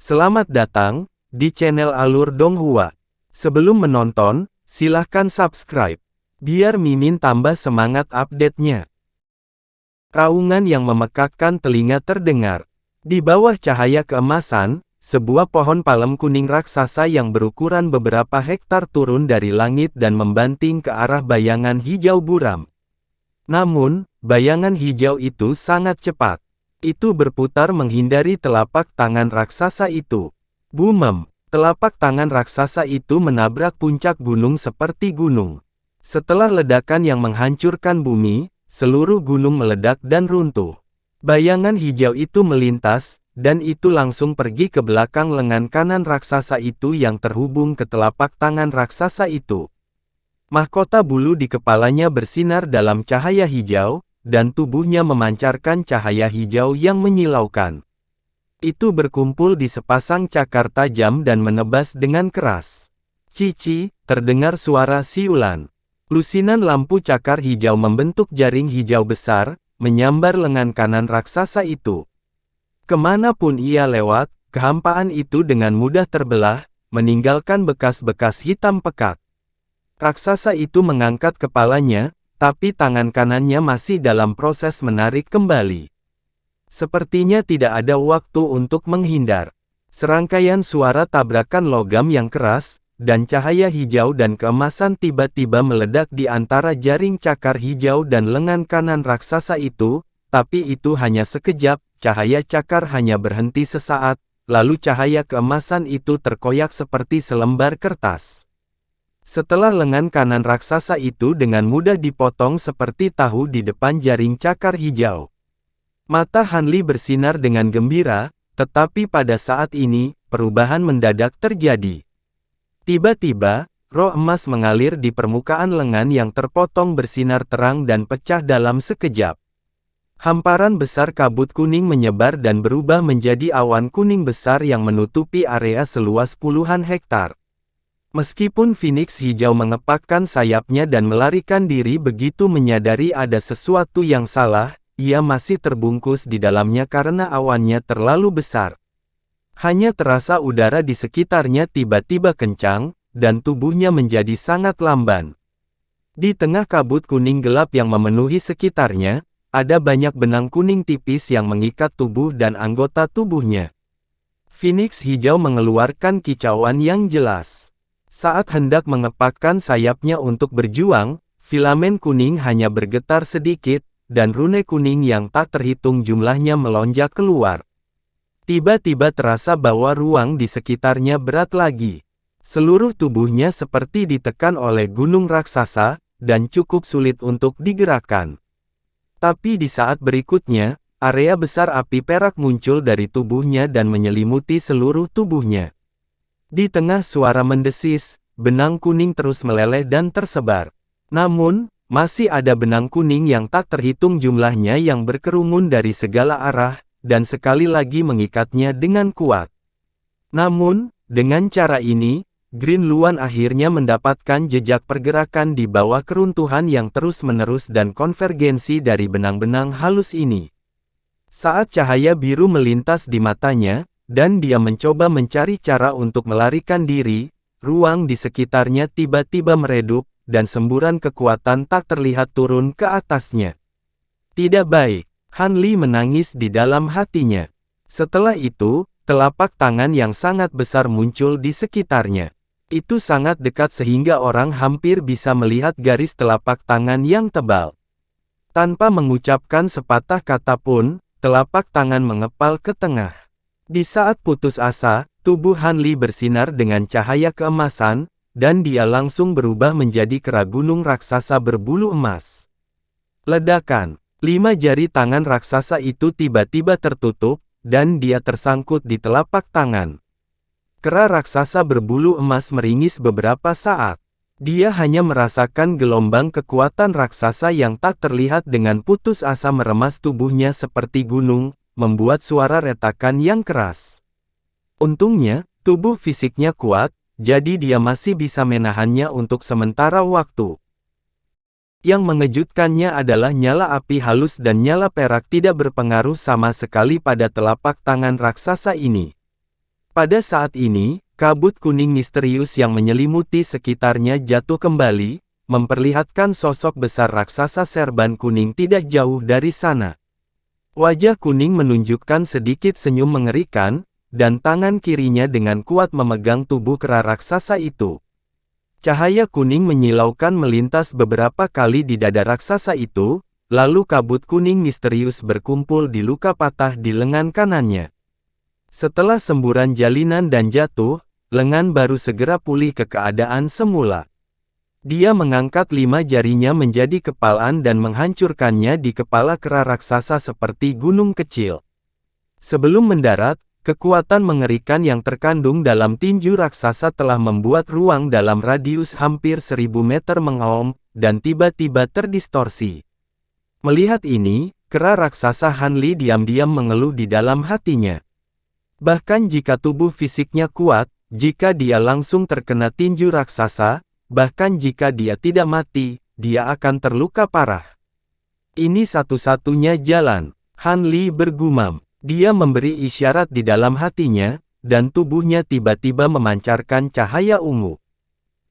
Selamat datang di channel Alur Donghua. Sebelum menonton, silahkan subscribe, biar Mimin tambah semangat update-nya. Raungan yang memekakkan telinga terdengar. Di bawah cahaya keemasan, sebuah pohon palem kuning raksasa yang berukuran beberapa hektar turun dari langit dan membanting ke arah bayangan hijau buram. Namun, bayangan hijau itu sangat cepat. Itu berputar menghindari telapak tangan raksasa itu. Bumem, telapak tangan raksasa itu menabrak puncak gunung seperti gunung. Setelah ledakan yang menghancurkan bumi, seluruh gunung meledak dan runtuh. Bayangan hijau itu melintas, dan itu langsung pergi ke belakang lengan kanan raksasa itu yang terhubung ke telapak tangan raksasa itu. Mahkota bulu di kepalanya bersinar dalam cahaya hijau, dan tubuhnya memancarkan cahaya hijau yang menyilaukan. Itu berkumpul di sepasang cakar tajam dan menebas dengan keras. Cici, terdengar suara siulan. Lusinan lampu cakar hijau membentuk jaring hijau besar, menyambar lengan kanan raksasa itu. Kemanapun ia lewat, kehampaan itu dengan mudah terbelah, meninggalkan bekas-bekas hitam pekat. Raksasa itu mengangkat kepalanya, tapi tangan kanannya masih dalam proses menarik kembali. Sepertinya tidak ada waktu untuk menghindar. Serangkaian suara tabrakan logam yang keras, dan cahaya hijau dan keemasan tiba-tiba meledak di antara jaring cakar hijau dan lengan kanan raksasa itu, tapi itu hanya sekejap, cahaya cakar hanya berhenti sesaat, lalu cahaya keemasan itu terkoyak seperti selembar kertas. Setelah lengan kanan raksasa itu dengan mudah dipotong seperti tahu di depan jaring cakar hijau. Mata Hanli bersinar dengan gembira, tetapi pada saat ini, perubahan mendadak terjadi. Tiba-tiba, roh emas mengalir di permukaan lengan yang terpotong bersinar terang dan pecah dalam sekejap. Hamparan besar kabut kuning menyebar dan berubah menjadi awan kuning besar yang menutupi area seluas puluhan hektar. Meskipun Phoenix hijau mengepakkan sayapnya dan melarikan diri begitu menyadari ada sesuatu yang salah, ia masih terbungkus di dalamnya karena awannya terlalu besar. Hanya terasa udara di sekitarnya tiba-tiba kencang, dan tubuhnya menjadi sangat lamban. Di tengah kabut kuning gelap yang memenuhi sekitarnya, ada banyak benang kuning tipis yang mengikat tubuh dan anggota tubuhnya. Phoenix hijau mengeluarkan kicauan yang jelas. Saat hendak mengepakkan sayapnya untuk berjuang, filamen kuning hanya bergetar sedikit, dan rune kuning yang tak terhitung jumlahnya melonjak keluar. Tiba-tiba terasa bahwa ruang di sekitarnya berat lagi. Seluruh tubuhnya seperti ditekan oleh gunung raksasa, dan cukup sulit untuk digerakkan. Tapi di saat berikutnya, area besar api perak muncul dari tubuhnya dan menyelimuti seluruh tubuhnya. Di tengah suara mendesis, benang kuning terus meleleh dan tersebar. Namun, masih ada benang kuning yang tak terhitung jumlahnya yang berkerumun dari segala arah, dan sekali lagi mengikatnya dengan kuat. Namun, dengan cara ini, Green Luan akhirnya mendapatkan jejak pergerakan di bawah keruntuhan yang terus-menerus dan konvergensi dari benang-benang halus ini. Saat cahaya biru melintas di matanya, dan dia mencoba mencari cara untuk melarikan diri, ruang di sekitarnya tiba-tiba meredup, dan semburan kekuatan tak terlihat turun ke atasnya. Tidak baik, Hanli menangis di dalam hatinya. Setelah itu, telapak tangan yang sangat besar muncul di sekitarnya. Itu sangat dekat sehingga orang hampir bisa melihat garis telapak tangan yang tebal. Tanpa mengucapkan sepatah kata pun, telapak tangan mengepal ke tengah. Di saat putus asa, tubuh Hanli bersinar dengan cahaya keemasan, dan dia langsung berubah menjadi kera gunung raksasa berbulu emas. Ledakan, 5 jari tangan raksasa itu tiba-tiba tertutup, dan dia tersangkut di telapak tangan. Kera raksasa berbulu emas meringis beberapa saat. Dia hanya merasakan gelombang kekuatan raksasa yang tak terlihat dengan putus asa meremas tubuhnya seperti gunung, membuat suara retakan yang keras. Untungnya, tubuh fisiknya kuat, jadi dia masih bisa menahannya untuk sementara waktu. Yang mengejutkannya adalah nyala api halus dan nyala perak tidak berpengaruh sama sekali pada telapak tangan raksasa ini. Pada saat ini, kabut kuning misterius yang menyelimuti sekitarnya jatuh kembali, memperlihatkan sosok besar raksasa serban kuning tidak jauh dari sana. Wajah kuning menunjukkan sedikit senyum mengerikan, dan tangan kirinya dengan kuat memegang tubuh kera raksasa itu. Cahaya kuning menyilaukan melintas beberapa kali di dada raksasa itu, lalu kabut kuning misterius berkumpul di luka patah di lengan kanannya. Setelah semburan jalinan dan jatuh, lengan baru segera pulih ke keadaan semula. Dia mengangkat 5 jarinya menjadi kepalan dan menghancurkannya di kepala kera raksasa seperti gunung kecil. Sebelum mendarat, kekuatan mengerikan yang terkandung dalam tinju raksasa telah membuat ruang dalam radius hampir 1000 meter mengaum, dan tiba-tiba terdistorsi. Melihat ini, kera raksasa Hanli diam-diam mengeluh di dalam hatinya. Bahkan jika tubuh fisiknya kuat, jika dia langsung terkena tinju raksasa, bahkan jika dia tidak mati, dia akan terluka parah. Ini satu-satunya jalan, Hanli bergumam. Dia memberi isyarat di dalam hatinya, dan tubuhnya tiba-tiba memancarkan cahaya ungu.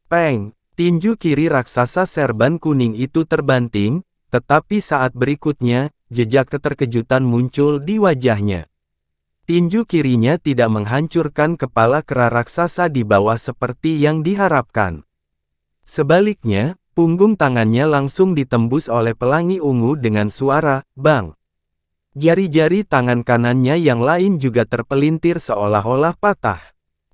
Peng, tinju kiri raksasa serban kuning itu terbanting, tetapi saat berikutnya, jejak keterkejutan muncul di wajahnya. Tinju kirinya tidak menghancurkan kepala kera raksasa di bawah seperti yang diharapkan. Sebaliknya, punggung tangannya langsung ditembus oleh pelangi ungu dengan suara "bang". Jari-jari tangan kanannya yang lain juga terpelintir seolah-olah patah.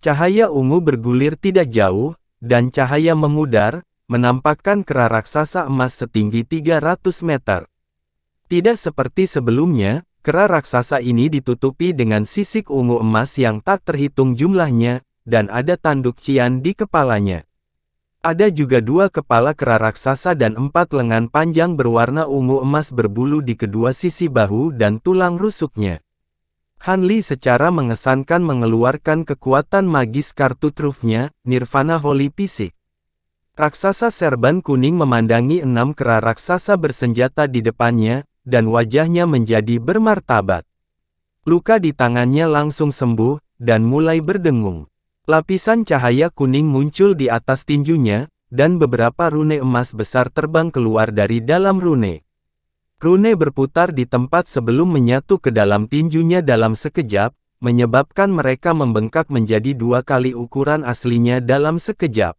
Cahaya ungu bergulir tidak jauh, dan cahaya memudar, menampakkan kera raksasa emas setinggi 300 meter. Tidak seperti sebelumnya, kera raksasa ini ditutupi dengan sisik ungu emas yang tak terhitung jumlahnya, dan ada tanduk cian di kepalanya. Ada juga 2 kepala kera raksasa dan 4 lengan panjang berwarna ungu emas berbulu di kedua sisi bahu dan tulang rusuknya. Hanli secara mengesankan mengeluarkan kekuatan magis kartu trufnya, Nirvana Holy Physique. Raksasa serban kuning memandangi 6 kera raksasa bersenjata di depannya, dan wajahnya menjadi bermartabat. Luka di tangannya langsung sembuh, dan mulai berdengung. Lapisan cahaya kuning muncul di atas tinjunya, dan beberapa rune emas besar terbang keluar dari dalam rune. Rune berputar di tempat sebelum menyatu ke dalam tinjunya dalam sekejap, menyebabkan mereka membengkak menjadi 2 kali ukuran aslinya dalam sekejap.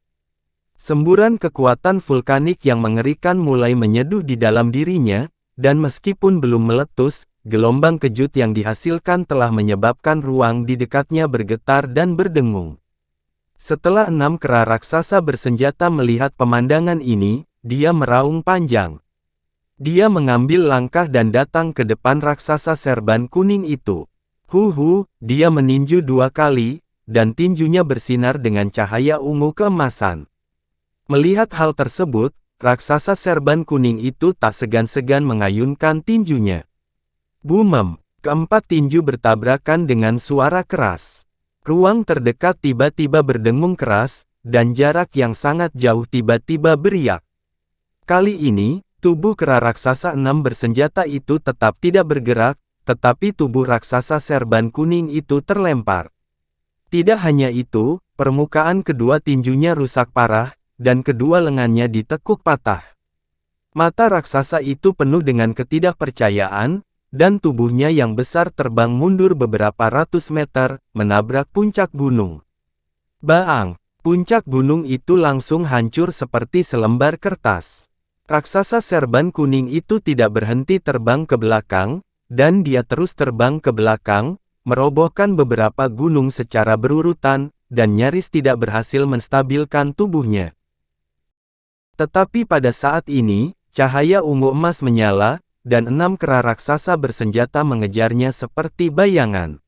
Semburan kekuatan vulkanik yang mengerikan mulai menyeduh di dalam dirinya, dan meskipun belum meletus, gelombang kejut yang dihasilkan telah menyebabkan ruang di dekatnya bergetar dan berdengung. Setelah 6 kera raksasa bersenjata melihat pemandangan ini, dia meraung panjang. Dia mengambil langkah dan datang ke depan raksasa serban kuning itu. Dia meninju 2 kali, dan tinjunya bersinar dengan cahaya ungu keemasan. Melihat hal tersebut, raksasa serban kuning itu tak segan-segan mengayunkan tinjunya. Bumem, keempat tinju bertabrakan dengan suara keras. Ruang terdekat tiba-tiba berdengung keras, dan jarak yang sangat jauh tiba-tiba beriak. Kali ini, tubuh kera raksasa 6 bersenjata itu tetap tidak bergerak, tetapi tubuh raksasa serban kuning itu terlempar. Tidak hanya itu, permukaan kedua tinjunya rusak parah, dan kedua lengannya ditekuk patah. Mata raksasa itu penuh dengan ketidakpercayaan, dan tubuhnya yang besar terbang mundur beberapa ratus meter, menabrak puncak gunung. Baang! Puncak gunung itu langsung hancur seperti selembar kertas. Raksasa serban kuning itu tidak berhenti terbang ke belakang, dan dia terus terbang ke belakang, merobohkan beberapa gunung secara berurutan, dan nyaris tidak berhasil menstabilkan tubuhnya. Tetapi pada saat ini, cahaya ungu emas menyala, dan 6 kera raksasa bersenjata mengejarnya seperti bayangan.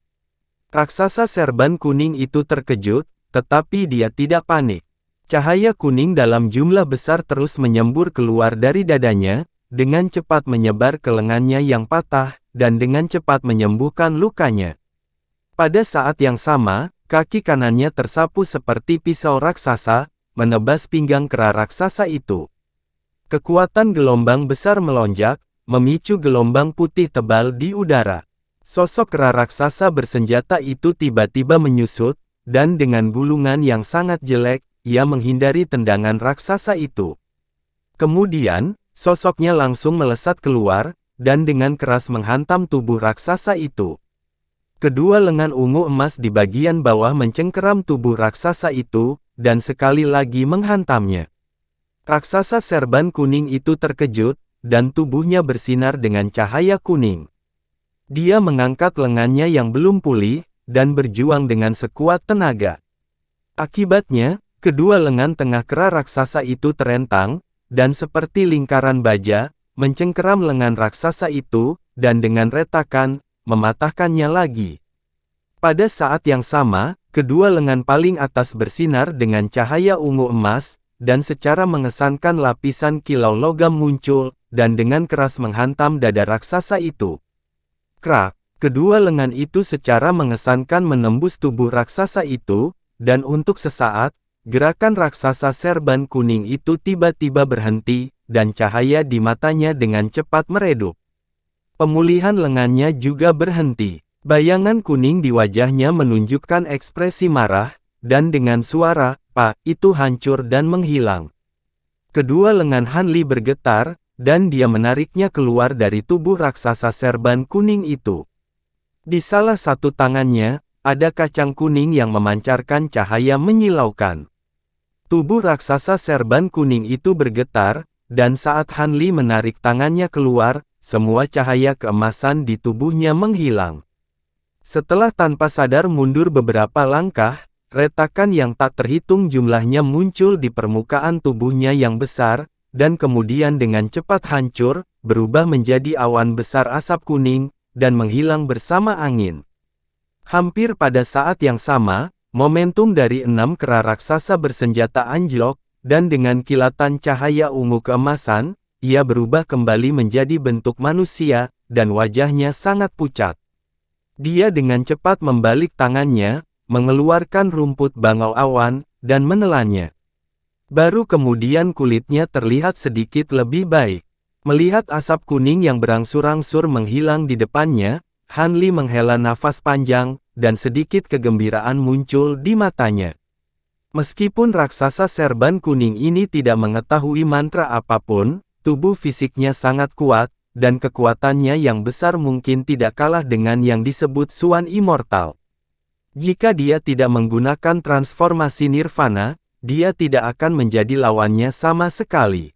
Raksasa serban kuning itu terkejut, tetapi dia tidak panik. Cahaya kuning dalam jumlah besar terus menyembur keluar dari dadanya, dengan cepat menyebar ke lengannya yang patah, dan dengan cepat menyembuhkan lukanya. Pada saat yang sama, kaki kanannya tersapu seperti pisau raksasa, menebas pinggang kera raksasa itu. Kekuatan gelombang besar melonjak, memicu gelombang putih tebal di udara. Sosok kera raksasa bersenjata itu tiba-tiba menyusut, dan dengan gulungan yang sangat jelek, ia menghindari tendangan raksasa itu. Kemudian, sosoknya langsung melesat keluar, dan dengan keras menghantam tubuh raksasa itu. Kedua lengan ungu emas di bagian bawah mencengkeram tubuh raksasa itu, dan sekali lagi menghantamnya. Raksasa serban kuning itu terkejut, dan tubuhnya bersinar dengan cahaya kuning. Dia mengangkat lengannya yang belum pulih, dan berjuang dengan sekuat tenaga. Akibatnya, kedua lengan tengah kera raksasa itu terentang, dan seperti lingkaran baja, mencengkeram lengan raksasa itu, dan dengan retakan, mematahkannya lagi. Pada saat yang sama, kedua lengan paling atas bersinar dengan cahaya ungu emas, dan secara mengesankan lapisan kilau logam muncul, dan dengan keras menghantam dada raksasa itu. Krak, kedua lengan itu secara mengesankan menembus tubuh raksasa itu, dan untuk sesaat, gerakan raksasa serban kuning itu tiba-tiba berhenti, dan cahaya di matanya dengan cepat meredup. Pemulihan lengannya juga berhenti. Bayangan kuning di wajahnya menunjukkan ekspresi marah, dan dengan suara, "Pak," itu hancur dan menghilang. Kedua lengan Han Li bergetar, dan dia menariknya keluar dari tubuh raksasa serban kuning itu. Di salah satu tangannya, ada kacang kuning yang memancarkan cahaya menyilaukan. Tubuh raksasa serban kuning itu bergetar, dan saat Han Li menarik tangannya keluar, semua cahaya keemasan di tubuhnya menghilang. Setelah tanpa sadar mundur beberapa langkah, retakan yang tak terhitung jumlahnya muncul di permukaan tubuhnya yang besar, dan kemudian dengan cepat hancur, berubah menjadi awan besar asap kuning, dan menghilang bersama angin. Hampir pada saat yang sama, momentum dari 6 kera raksasa bersenjata anjlok, dan dengan kilatan cahaya ungu keemasan, ia berubah kembali menjadi bentuk manusia, dan wajahnya sangat pucat. Dia dengan cepat membalik tangannya, mengeluarkan rumput bangau awan, dan menelannya. Baru kemudian kulitnya terlihat sedikit lebih baik. Melihat asap kuning yang berangsur-angsur menghilang di depannya, Han Li menghela nafas panjang, dan sedikit kegembiraan muncul di matanya. Meskipun raksasa serban kuning ini tidak mengetahui mantra apapun, tubuh fisiknya sangat kuat, dan kekuatannya yang besar mungkin tidak kalah dengan yang disebut Suan Immortal. Jika dia tidak menggunakan transformasi nirvana, dia tidak akan menjadi lawannya sama sekali.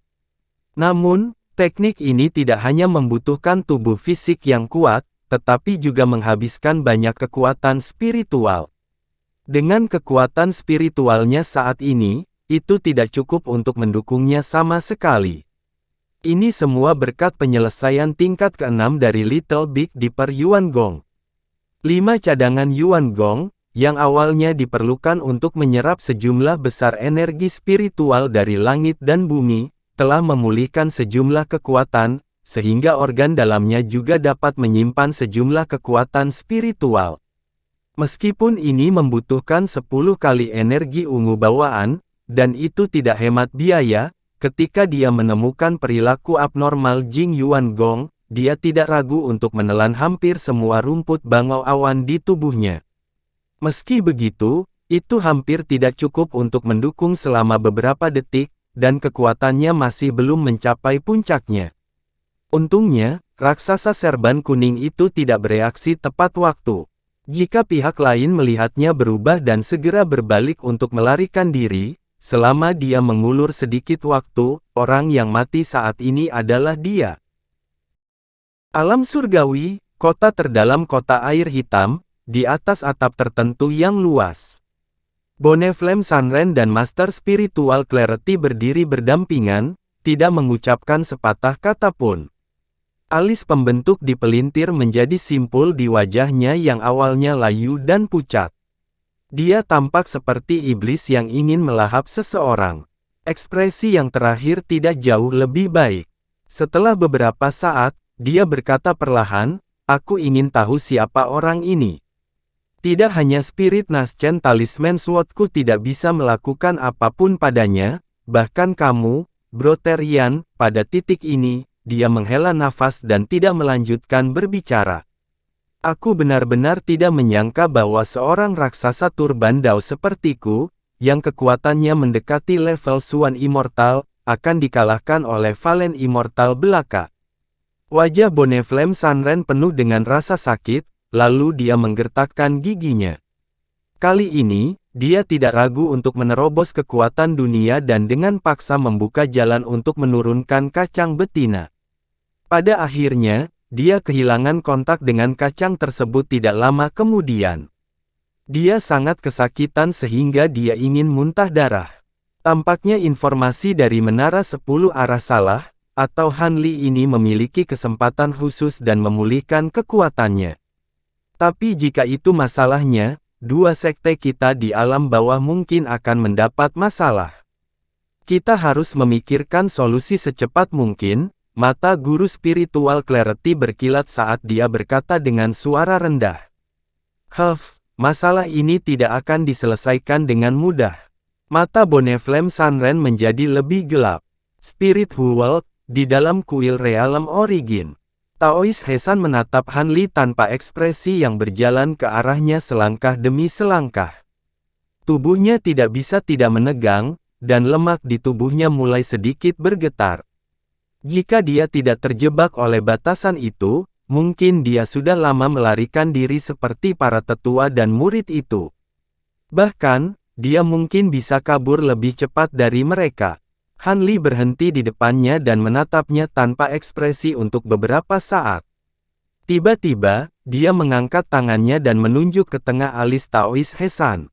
Namun, teknik ini tidak hanya membutuhkan tubuh fisik yang kuat, tetapi juga menghabiskan banyak kekuatan spiritual. Dengan kekuatan spiritualnya saat ini, itu tidak cukup untuk mendukungnya sama sekali. Ini semua berkat penyelesaian tingkat ke-6 dari Little Big Dipper Yuan Gong. 5 cadangan Yuan Gong, yang awalnya diperlukan untuk menyerap sejumlah besar energi spiritual dari langit dan bumi, telah memulihkan sejumlah kekuatan, sehingga organ dalamnya juga dapat menyimpan sejumlah kekuatan spiritual. Meskipun ini membutuhkan 10 kali energi ungu bawaan, dan itu tidak hemat biaya, ketika dia menemukan perilaku abnormal Jing Yuan Gong, dia tidak ragu untuk menelan hampir semua rumput bangau awan di tubuhnya. Meski begitu, itu hampir tidak cukup untuk mendukung selama beberapa detik, dan kekuatannya masih belum mencapai puncaknya. Untungnya, raksasa serban kuning itu tidak bereaksi tepat waktu. Jika pihak lain melihatnya berubah dan segera berbalik untuk melarikan diri, selama dia mengulur sedikit waktu, orang yang mati saat ini adalah dia. Alam surgawi, kota terdalam kota air hitam, di atas atap tertentu yang luas. Bonneflame Sunren dan Master Spiritual Clarity berdiri berdampingan, tidak mengucapkan sepatah kata pun. Alis pembentuk di pelintir menjadi simpul di wajahnya yang awalnya layu dan pucat. Dia tampak seperti iblis yang ingin melahap seseorang. Ekspresi yang terakhir tidak jauh lebih baik. Setelah beberapa saat, dia berkata perlahan, "Aku ingin tahu siapa orang ini." Tidak hanya spirit Naschen talisman swordku tidak bisa melakukan apapun padanya, bahkan kamu, Broterian, pada titik ini, dia menghela nafas dan tidak melanjutkan berbicara. Aku benar-benar tidak menyangka bahwa seorang raksasa turban Dao sepertiku, yang kekuatannya mendekati level Suan Immortal, akan dikalahkan oleh Valen Immortal belaka. Wajah Bonneflame Sunren penuh dengan rasa sakit, lalu dia menggertakkan giginya. Kali ini, dia tidak ragu untuk menerobos kekuatan dunia dan dengan paksa membuka jalan untuk menurunkan kacang betina. Pada akhirnya, dia kehilangan kontak dengan kacang tersebut tidak lama kemudian. Dia sangat kesakitan sehingga dia ingin muntah darah. Tampaknya informasi dari Menara 10 Arah salah, atau Han Li ini memiliki kesempatan khusus dan memulihkan kekuatannya. Tapi jika itu masalahnya, dua sekte kita di alam bawah mungkin akan mendapat masalah. Kita harus memikirkan solusi secepat mungkin. Mata guru spiritual Clarity berkilat saat dia berkata dengan suara rendah. Masalah ini tidak akan diselesaikan dengan mudah. Mata Bonneflame Sunren menjadi lebih gelap. Spirit World, di dalam kuil Realm Origin. Taois Hesan menatap Han Li tanpa ekspresi yang berjalan ke arahnya selangkah demi selangkah. Tubuhnya tidak bisa tidak menegang, dan lemak di tubuhnya mulai sedikit bergetar. Jika dia tidak terjebak oleh batasan itu, mungkin dia sudah lama melarikan diri seperti para tetua dan murid itu. Bahkan, dia mungkin bisa kabur lebih cepat dari mereka. Han Li berhenti di depannya dan menatapnya tanpa ekspresi untuk beberapa saat. Tiba-tiba, dia mengangkat tangannya dan menunjuk ke tengah alis Taois Hesan.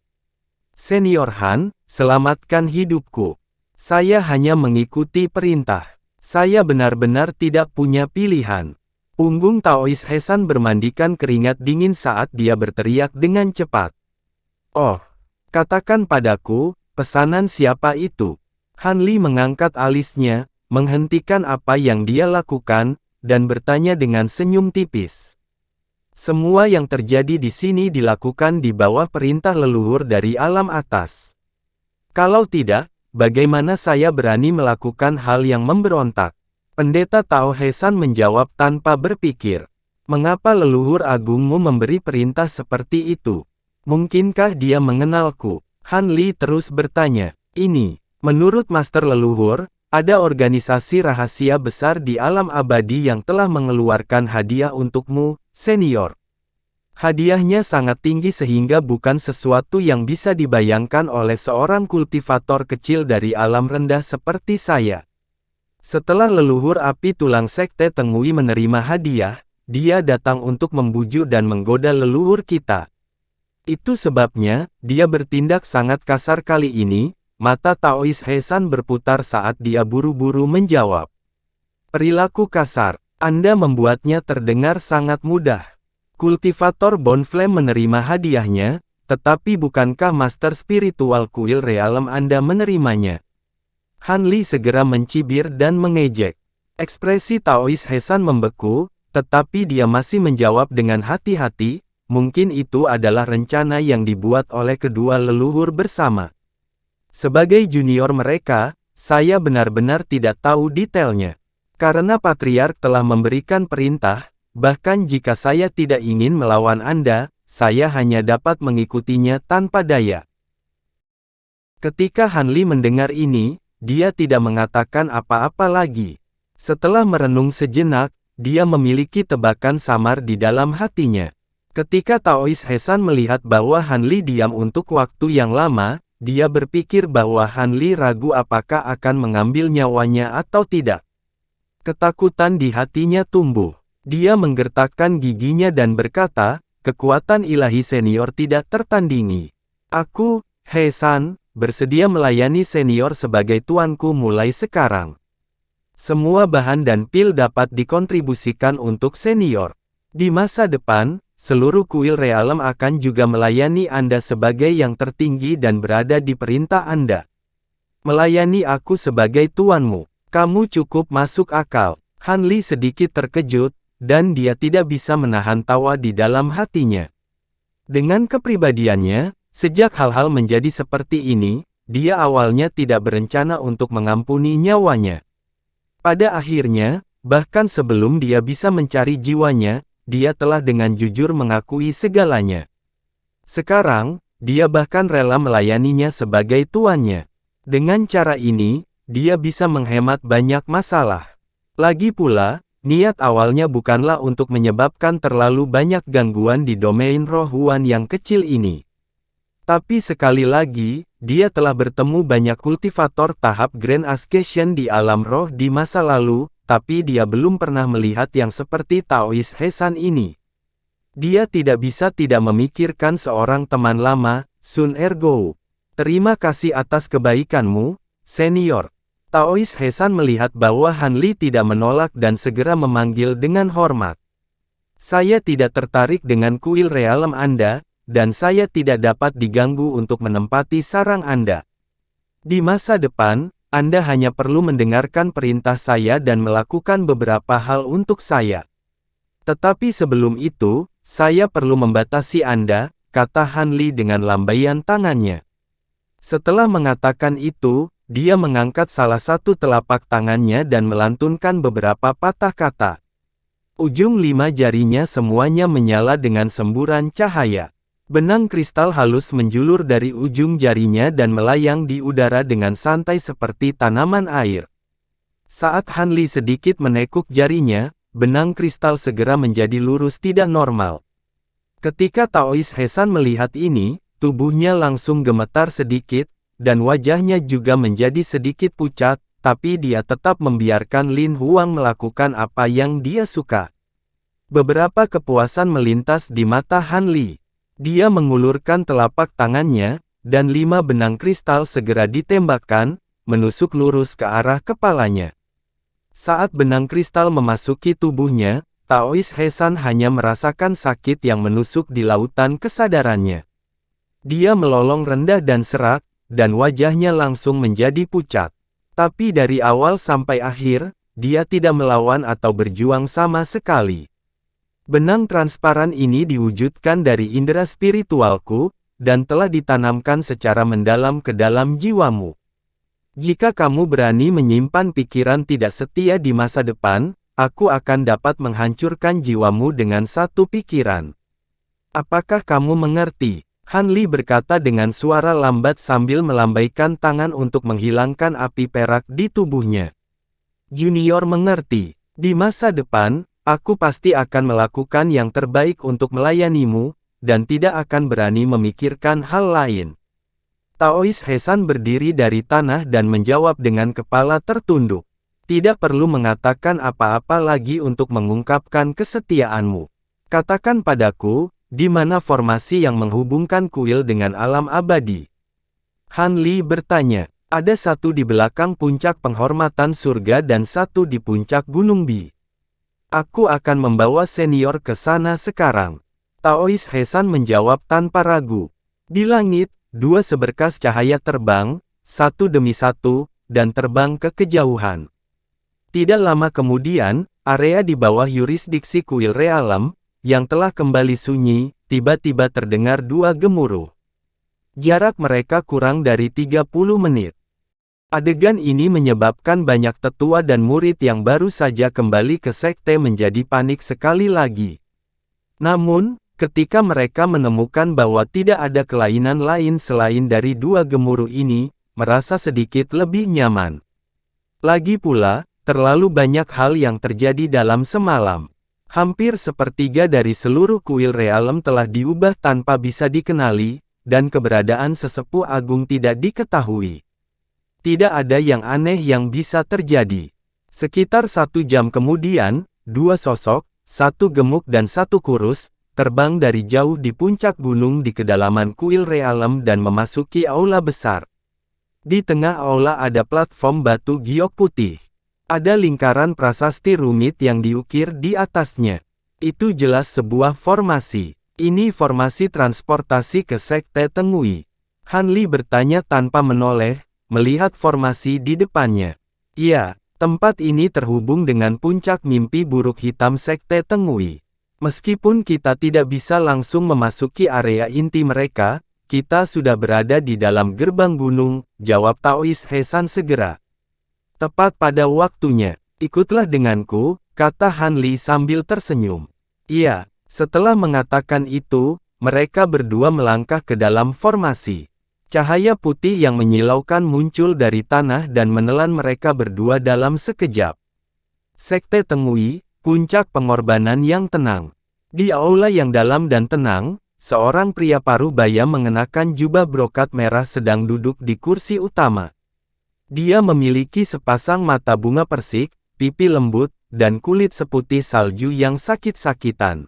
Senior Han, selamatkan hidupku. Saya hanya mengikuti perintah. Saya benar-benar tidak punya pilihan. Punggung Taois Hesan bermandikan keringat dingin saat dia berteriak dengan cepat. Oh, katakan padaku, pesanan siapa itu? Han Li mengangkat alisnya, menghentikan apa yang dia lakukan, dan bertanya dengan senyum tipis. Semua yang terjadi di sini dilakukan di bawah perintah leluhur dari alam atas. Kalau tidak, bagaimana saya berani melakukan hal yang memberontak? Pendeta Tao Hesan menjawab tanpa berpikir. Mengapa leluhur agungmu memberi perintah seperti itu? Mungkinkah dia mengenalku? Han Li terus bertanya. Ini, menurut Master Leluhur, ada organisasi rahasia besar di alam abadi yang telah mengeluarkan hadiah untukmu, senior. Hadiahnya sangat tinggi sehingga bukan sesuatu yang bisa dibayangkan oleh seorang kultivator kecil dari alam rendah seperti saya. Setelah leluhur api tulang sekte Tengui menerima hadiah, dia datang untuk membujuk dan menggoda leluhur kita. Itu sebabnya, dia bertindak sangat kasar kali ini. Mata Taois Hesan berputar saat dia buru-buru menjawab. Perilaku kasar, Anda membuatnya terdengar sangat mudah. Kultivator Bonneflame menerima hadiahnya, tetapi bukankah Master Spiritual Kuil Realm Anda menerimanya? Han Li segera mencibir dan mengejek. Ekspresi Taois Hesan membeku, tetapi dia masih menjawab dengan hati-hati, mungkin itu adalah rencana yang dibuat oleh kedua leluhur bersama. Sebagai junior mereka, saya benar-benar tidak tahu detailnya. Karena Patriark telah memberikan perintah, bahkan jika saya tidak ingin melawan Anda, saya hanya dapat mengikutinya tanpa daya. Ketika Han Li mendengar ini, dia tidak mengatakan apa-apa lagi. Setelah merenung sejenak, dia memiliki tebakan samar di dalam hatinya. Ketika Taois Hesan melihat bahwa Han Li diam untuk waktu yang lama, dia berpikir bahwa Han Li ragu apakah akan mengambil nyawanya atau tidak. Ketakutan di hatinya tumbuh. Dia menggertakkan giginya dan berkata, kekuatan ilahi senior tidak tertandingi. Aku, Hesan, bersedia melayani senior sebagai tuanku mulai sekarang. Semua bahan dan pil dapat dikontribusikan untuk senior. Di masa depan, seluruh kuil Realm akan juga melayani Anda sebagai yang tertinggi dan berada di perintah Anda. Melayani aku sebagai tuanmu. Kamu cukup masuk akal. Han Li sedikit terkejut, dan dia tidak bisa menahan tawa di dalam hatinya. Dengan kepribadiannya, sejak hal-hal menjadi seperti ini, dia awalnya tidak berencana untuk mengampuni nyawanya. Pada akhirnya, bahkan sebelum dia bisa mencari jiwanya, dia telah dengan jujur mengakui segalanya. Sekarang, dia bahkan rela melayaninya sebagai tuannya. Dengan cara ini, dia bisa menghemat banyak masalah. Lagi pula, niat awalnya bukanlah untuk menyebabkan terlalu banyak gangguan di domain roh Huan yang kecil ini. Tapi sekali lagi, dia telah bertemu banyak kultivator tahap Grand Ascension di alam roh di masa lalu, tapi dia belum pernah melihat yang seperti Taoist Hesan ini. Dia tidak bisa tidak memikirkan seorang teman lama, Sun Ergo. Terima kasih atas kebaikanmu, senior. Taoist Hesan melihat bahwa Han Li tidak menolak dan segera memanggil dengan hormat. Saya tidak tertarik dengan kuil realem Anda, dan saya tidak dapat diganggu untuk menempati sarang Anda. Di masa depan, Anda hanya perlu mendengarkan perintah saya dan melakukan beberapa hal untuk saya. Tetapi sebelum itu, saya perlu membatasi Anda, kata Han Li dengan lambaian tangannya. Setelah mengatakan itu, dia mengangkat salah satu telapak tangannya dan melantunkan beberapa patah kata. Ujung 5 jarinya semuanya menyala dengan semburan cahaya. Benang kristal halus menjulur dari ujung jarinya dan melayang di udara dengan santai seperti tanaman air. Saat Han Li sedikit menekuk jarinya, benang kristal segera menjadi lurus tidak normal. Ketika Taoist Hesan melihat ini, tubuhnya langsung gemetar sedikit, dan wajahnya juga menjadi sedikit pucat, tapi dia tetap membiarkan Lin Huang melakukan apa yang dia suka. Beberapa kepuasan melintas di mata Han Li. Dia mengulurkan telapak tangannya, dan 5 benang kristal segera ditembakkan, menusuk lurus ke arah kepalanya. Saat benang kristal memasuki tubuhnya, Taoist Hesan hanya merasakan sakit yang menusuk di lautan kesadarannya. Dia melolong rendah dan serak, dan wajahnya langsung menjadi pucat. Tapi dari awal sampai akhir, dia tidak melawan atau berjuang sama sekali. Benang transparan ini diwujudkan dari indera spiritualku, dan telah ditanamkan secara mendalam ke dalam jiwamu. Jika kamu berani menyimpan pikiran tidak setia di masa depan, aku akan dapat menghancurkan jiwamu dengan satu pikiran. Apakah kamu mengerti? Han Li berkata dengan suara lambat sambil melambaikan tangan untuk menghilangkan api perak di tubuhnya. Junior mengerti. Di masa depan, aku pasti akan melakukan yang terbaik untuk melayanimu, dan tidak akan berani memikirkan hal lain. Taoist Hesan berdiri dari tanah dan menjawab dengan kepala tertunduk. Tidak perlu mengatakan apa-apa lagi untuk mengungkapkan kesetiaanmu. Katakan padaku, di mana formasi yang menghubungkan kuil dengan alam abadi? Han Li bertanya. Ada satu di belakang puncak penghormatan surga dan satu di puncak Gunung Bi. Aku akan membawa senior ke sana sekarang. Taoist Hesan menjawab tanpa ragu. Di langit, 2 seberkas cahaya terbang, satu demi satu, dan terbang ke kejauhan. Tidak lama kemudian, area di bawah yurisdiksi kuil realem, yang telah kembali sunyi, tiba-tiba terdengar 2 gemuruh. Jarak mereka kurang dari 30 menit. Adegan ini menyebabkan banyak tetua dan murid yang baru saja kembali ke sekte menjadi panik sekali lagi. Namun, ketika mereka menemukan bahwa tidak ada kelainan lain selain dari 2 gemuruh ini, merasa sedikit lebih nyaman. Lagi pula, terlalu banyak hal yang terjadi dalam semalam. Hampir sepertiga dari seluruh kuil realem telah diubah tanpa bisa dikenali, dan keberadaan sesepuh agung tidak diketahui. Tidak ada yang aneh yang bisa terjadi. Sekitar 1 jam kemudian, 2 sosok, satu gemuk dan satu kurus, terbang dari jauh di puncak gunung di kedalaman kuil realem dan memasuki aula besar. Di tengah aula ada platform batu giok putih. Ada lingkaran prasasti rumit yang diukir di atasnya. Itu jelas sebuah formasi. Ini formasi transportasi ke sekte Tengui. Han Li bertanya tanpa menoleh, melihat formasi di depannya. Ya, tempat ini terhubung dengan puncak mimpi buruk hitam sekte Tengui. Meskipun kita tidak bisa langsung memasuki area inti mereka, kita sudah berada di dalam gerbang gunung, jawab Taoist Hesan segera. Tepat pada waktunya. Ikutlah denganku, kata Han Li sambil tersenyum. Iya, setelah mengatakan itu, mereka berdua melangkah ke dalam formasi. Cahaya putih yang menyilaukan muncul dari tanah dan menelan mereka berdua dalam sekejap. Sekte Tengui, puncak pengorbanan yang tenang. Di aula yang dalam dan tenang, seorang pria paruh baya mengenakan jubah brokat merah sedang duduk di kursi utama. Dia memiliki sepasang mata bunga persik, pipi lembut, dan kulit seputih salju yang sakit-sakitan.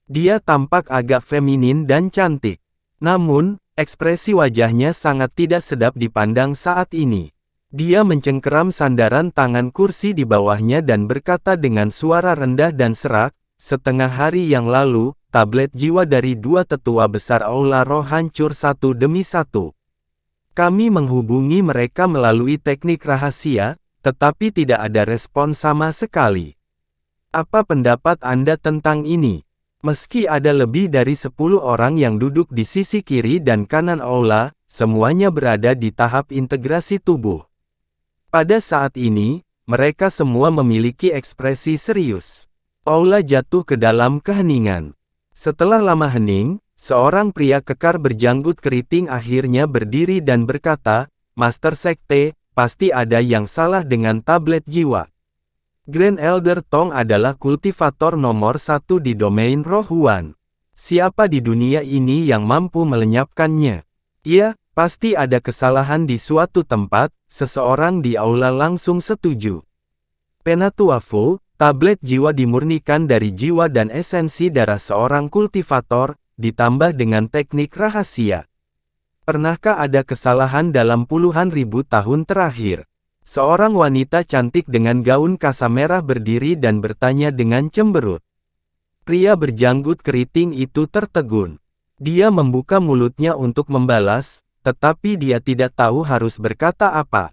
Dia tampak agak feminin dan cantik. Namun, ekspresi wajahnya sangat tidak sedap dipandang saat ini. Dia mencengkeram sandaran tangan kursi di bawahnya dan berkata dengan suara rendah dan serak, "Setengah hari yang lalu, tablet jiwa dari dua tetua besar Aula Roh hancur satu demi satu. Kami menghubungi mereka melalui teknik rahasia, tetapi tidak ada respon sama sekali. Apa pendapat Anda tentang ini?" Meski ada lebih dari 10 orang yang duduk di sisi kiri dan kanan aula, semuanya berada di tahap integrasi tubuh. Pada saat ini, mereka semua memiliki ekspresi serius. Aula jatuh ke dalam keheningan. Setelah lama hening, seorang pria kekar berjanggut keriting akhirnya berdiri dan berkata, "Master Sekte, pasti ada yang salah dengan tablet jiwa. Grand Elder Tong adalah kultivator nomor 1 di domain Roh Huan. Siapa di dunia ini yang mampu melenyapkannya? Ya, pasti ada kesalahan di suatu tempat." Seseorang di aula langsung setuju. Penatua Fu, tablet jiwa dimurnikan dari jiwa dan esensi darah seorang kultivator, ditambah dengan teknik rahasia. Pernahkah ada kesalahan dalam puluhan ribu tahun terakhir? Seorang wanita cantik dengan gaun kasa merah berdiri dan bertanya dengan cemberut. Pria berjanggut keriting itu tertegun. Dia membuka mulutnya untuk membalas, tetapi dia tidak tahu harus berkata apa.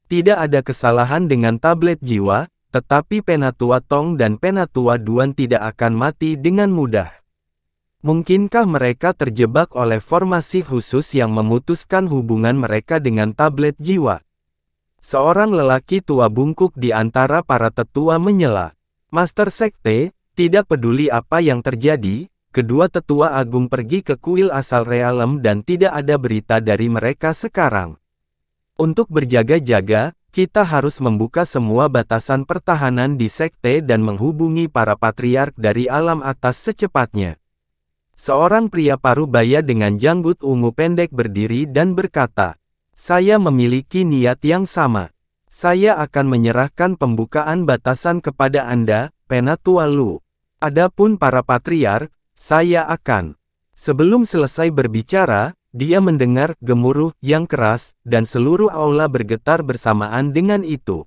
Tidak ada kesalahan dengan tablet jiwa, tetapi Penatua Tong dan Penatua Duan tidak akan mati dengan mudah. Mungkinkah mereka terjebak oleh formasi khusus yang memutuskan hubungan mereka dengan tablet jiwa? Seorang lelaki tua bungkuk di antara para tetua menyela. "Master Sekte, tidak peduli apa yang terjadi, kedua tetua agung pergi ke kuil asal realem dan tidak ada berita dari mereka sekarang. Untuk berjaga-jaga, kita harus membuka semua batasan pertahanan di sekte dan menghubungi para patriark dari alam atas secepatnya." Seorang pria paruh baya dengan janggut ungu pendek berdiri dan berkata, "Saya memiliki niat yang sama. Saya akan menyerahkan pembukaan batasan kepada Anda, Penatua Lu. Adapun para patriark, saya akan..." Sebelum selesai berbicara, dia mendengar gemuruh yang keras, dan seluruh aula bergetar bersamaan dengan itu.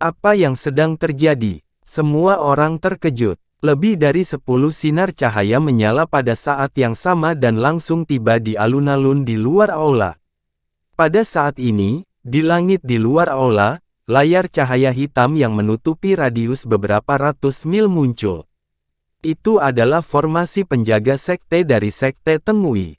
Apa yang sedang terjadi? Semua orang terkejut. Lebih dari 10 sinar cahaya menyala pada saat yang sama dan langsung tiba di alun-alun di luar aula. Pada saat ini, di langit di luar aula, layar cahaya hitam yang menutupi radius beberapa ratus mil muncul. Itu adalah formasi penjaga sekte dari Sekte Tengui.